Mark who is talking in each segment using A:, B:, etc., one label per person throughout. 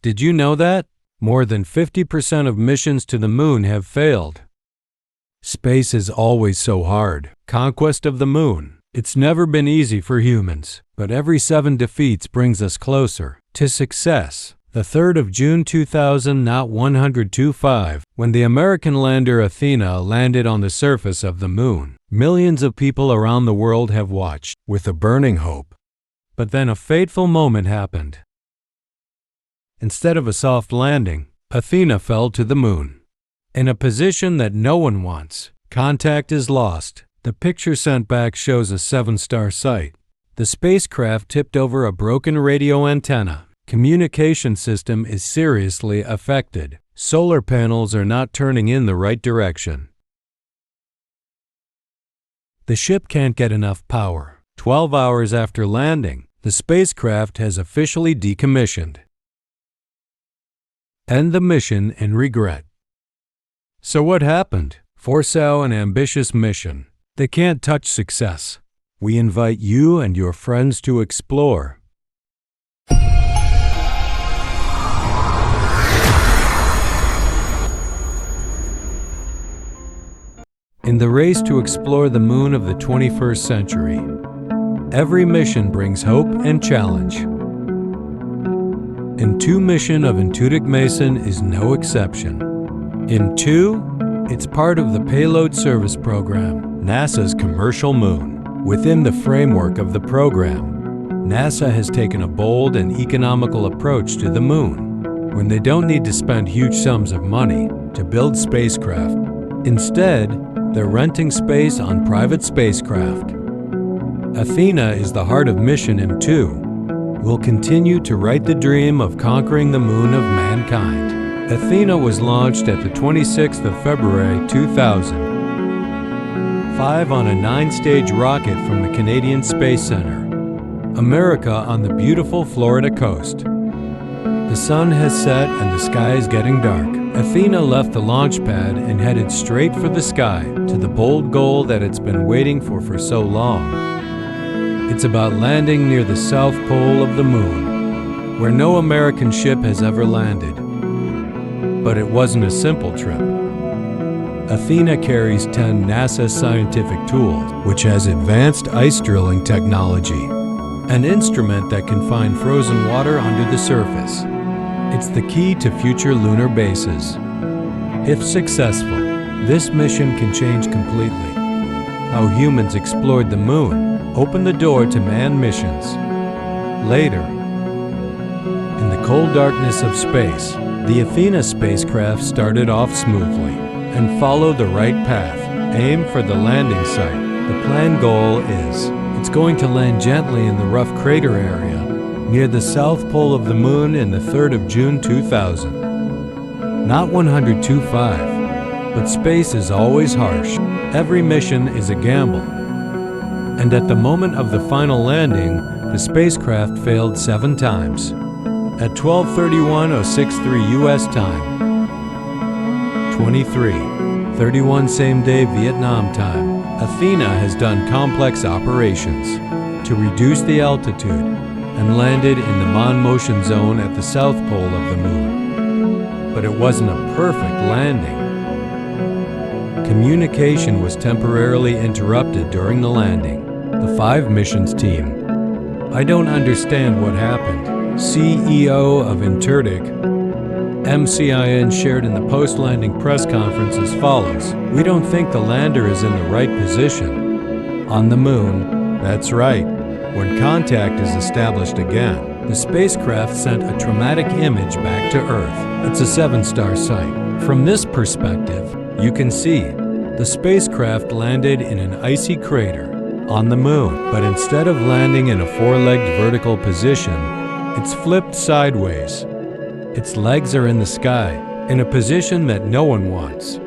A: Did you know that? More than 50% of missions to the moon have failed. Space is always so hard. Conquest of the moon. It's never been easy for humans, but every 7 defeats brings us closer to success. The 3rd of June 2000, not 102.5, when the American lander Athena landed on the surface of the moon. Millions of people around the world have watched with a burning hope. But then a fateful moment happened. Instead of a soft landing, Athena fell to the moon. In a position that no one wants. Contact is lost. The picture sent back shows a 7-star site. The spacecraft tipped over a broken radio antenna. Communication system is seriously affected. Solar panels are not turning in the right direction. The ship can't get enough power. 12 hours after landing, the spacecraft has officially decommissioned. End the mission in regret. So what happened? Foresaw an ambitious mission. They can't touch success. We invite you and your friends to explore. In the race to explore the moon of the 21st century, every mission brings hope and challenge. IM2 mission of Intuitive Mason is no exception. IM2, it's part of the Payload Service Program, NASA's commercial moon. Within the framework of the program, NASA has taken a bold and economical approach to the moon, when they don't need to spend huge sums of money to build spacecraft. Instead, they're renting space on private spacecraft. Athena is the heart of mission IM2. Will continue to write the dream of conquering the moon of mankind. Athena was launched at the 26th of February 2005 on a 9-stage rocket from the Canadian Space Center, America, on the beautiful Florida coast. The sun has set and the sky is getting dark. Athena left the launch pad and headed straight for the sky, to the bold goal that it's been waiting for so long. It's about landing near the south pole of the moon, where no American ship has ever landed. But it wasn't a simple trip. Athena carries 10 NASA scientific tools, which has advanced ice drilling technology, an instrument that can find frozen water under the surface. It's the key to future lunar bases. If successful, this mission can change completely how humans explored the moon, open the door to manned missions. Later, in the cold darkness of space, the Athena spacecraft started off smoothly and followed the right path. Aim for the landing site. The planned goal is, it's going to land gently in the rough crater area near the south pole of the moon in the 3rd of June 2000. Not 102.5, but space is always harsh. Every mission is a gamble. And at the moment of the final landing, the spacecraft failed 7 times. At 12:31:63 U.S. time, 23:31 same-day Vietnam time, Athena has done complex operations to reduce the altitude and landed in the motion zone at the south pole of the moon. But it wasn't a perfect landing. Communication was temporarily interrupted during the landing. The 5 missions team. I don't understand what happened. CEO of Intuitive MCIN shared in the post-landing press conference as follows. We don't think the lander is in the right position. On the moon, that's right. When contact is established again, the spacecraft sent a traumatic image back to Earth. It's a 7-star site. From this perspective, you can see the spacecraft landed in an icy crater on the moon, but instead of landing in a 4-legged vertical position, it's flipped sideways. Its legs are in the sky, in a position that no one wants.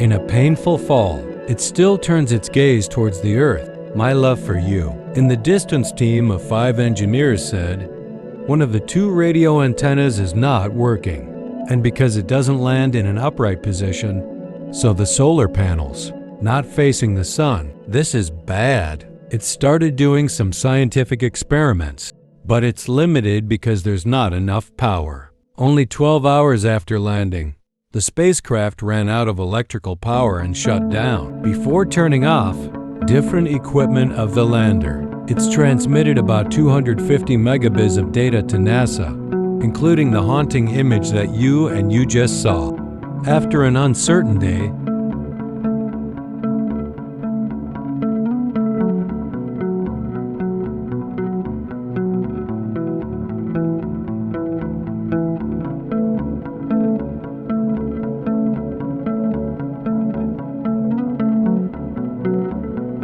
A: In a painful fall, it still turns its gaze towards the Earth. My love for you. In the distance team of 5 engineers said, one of the 2 radio antennas is not working, and because it doesn't land in an upright position, so the solar panels, not facing the sun, this is bad. It started doing some scientific experiments, But it's limited because there's not enough power. Only 12 hours after landing, the spacecraft ran out of electrical power and shut down. Before turning off, different equipment of the lander. It's transmitted about 250 megabits of data to NASA, including the haunting image that you just saw. After an uncertain day,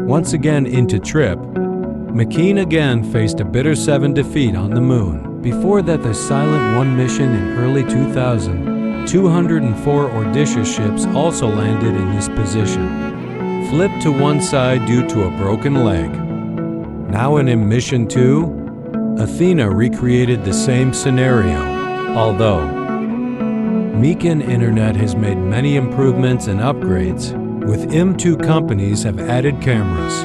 A: once again into trip, McKean again faced a bitter 7 defeat on the Moon. Before that, the Silent 1 mission in early 2000, 204 Odysseus ships also landed in this position, flipped to one side due to a broken leg. Now in Mission 2, Athena recreated the same scenario, although Mekin Internet has made many improvements and upgrades, with IM2 companies have added cameras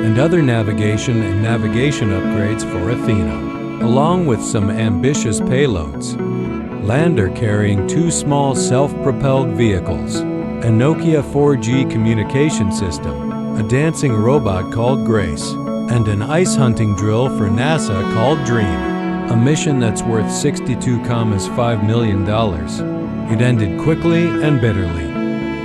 A: and other navigation upgrades for Athena, along with some ambitious payloads. Lander carrying 2 small self-propelled vehicles, a Nokia 4G communication system, a dancing robot called Grace, and an ice hunting drill for NASA called Dream, a mission that's worth $62.5 million. It ended quickly and bitterly.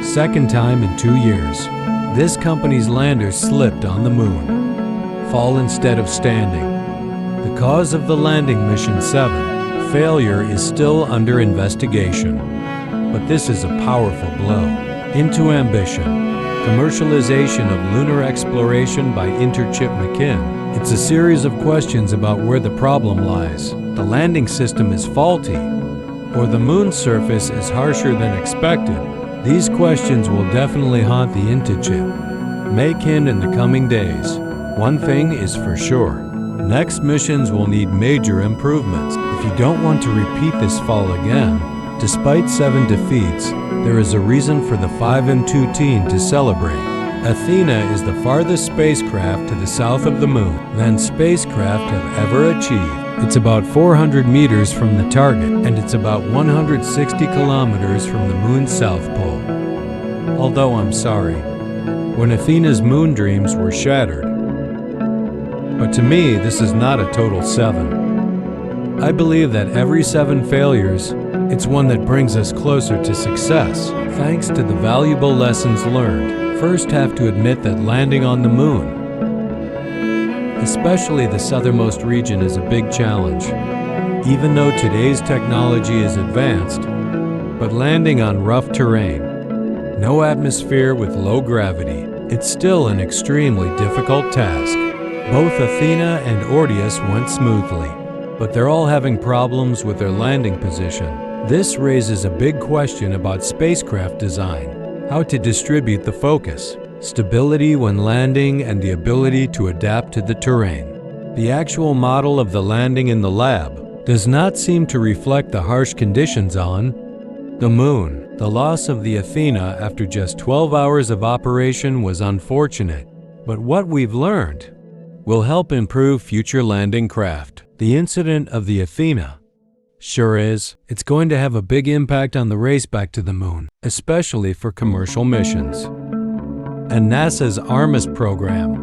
A: Second time in 2 years, this company's lander slipped on the Moon, fall instead of standing. The cause of the landing Mission 7 failure is still under investigation, but this is a powerful blow. Into ambition, commercialization of lunar exploration by Interchip McKin. It's a series of questions about where the problem lies. The landing system is faulty, or the Moon's surface is harsher than expected. These questions will definitely haunt the Interchip McKin in the coming days. One thing is for sure, next missions will need major improvements. If you don't want to repeat this fall again, despite 7 defeats, there is a reason for the 5-2 team to celebrate. Athena is the farthest spacecraft to the south of the Moon than spacecraft have ever achieved. It's about 400 meters from the target, and it's about 160 kilometers from the Moon's south pole. Although I'm sorry, when Athena's moon dreams were shattered. But to me, this is not a total 7. I believe that every 7 failures, it's one that brings us closer to success. Thanks to the valuable lessons learned, first have to admit that landing on the Moon, especially the southernmost region, is a big challenge. Even though today's technology is advanced, but landing on rough terrain, no atmosphere with low gravity, it's still an extremely difficult task. Both Athena and Odysseus went smoothly, but they're all having problems with their landing position. This raises a big question about spacecraft design, how to distribute the focus, stability when landing, and the ability to adapt to the terrain. The actual model of the landing in the lab does not seem to reflect the harsh conditions on the Moon. The loss of the Athena after just 12 hours of operation was unfortunate, but what we've learned will help improve future landing craft. The incident of the Athena sure is, it's going to have a big impact on the race back to the Moon, especially for commercial missions. And NASA's Artemis program.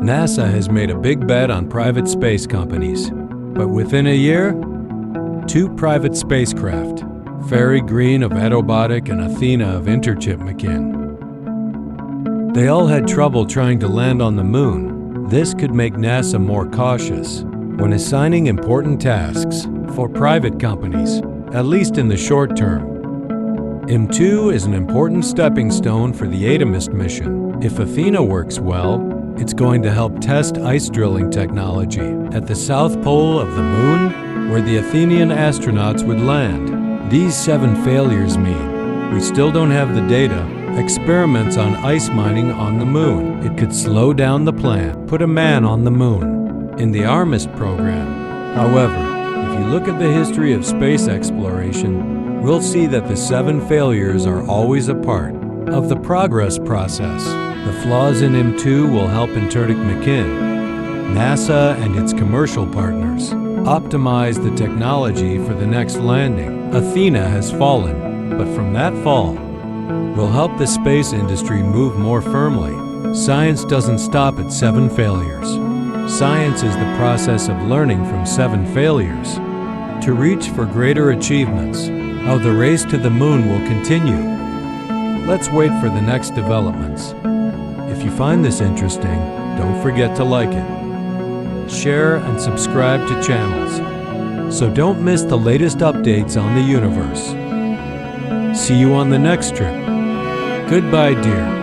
A: NASA has made a big bet on private space companies, but within a year, 2 private spacecraft, Fairy Green of Aerobotic and Athena of Interchip McKin. They all had trouble trying to land on the Moon. This could make NASA more cautious when assigning important tasks for private companies, at least in the short term. IM2 is an important stepping stone for the Artemis mission. If Athena works well, it's going to help test ice drilling technology at the south pole of the Moon, where the Athenian astronauts would land. These 7 failures mean we still don't have the data. Experiments on ice mining on the Moon. It could slow down the plan, put a man on the Moon in the Artemis program. However, if you look at the history of space exploration, we'll see that the 7 failures are always a part of the progress process. The flaws in IM2 will help Interchip McKin NASA and its commercial partners optimize the technology for the next landing. Athena has fallen, but from that fall will help the space industry move more firmly. Science doesn't stop at 7 failures. Science is the process of learning from 7 failures to reach for greater achievements. How the race to the moon will continue. Let's wait for the next developments. If you find this interesting, don't forget to like it. Share and subscribe to channels so don't miss the latest updates on the universe. See you on the next trip. Goodbye, dear.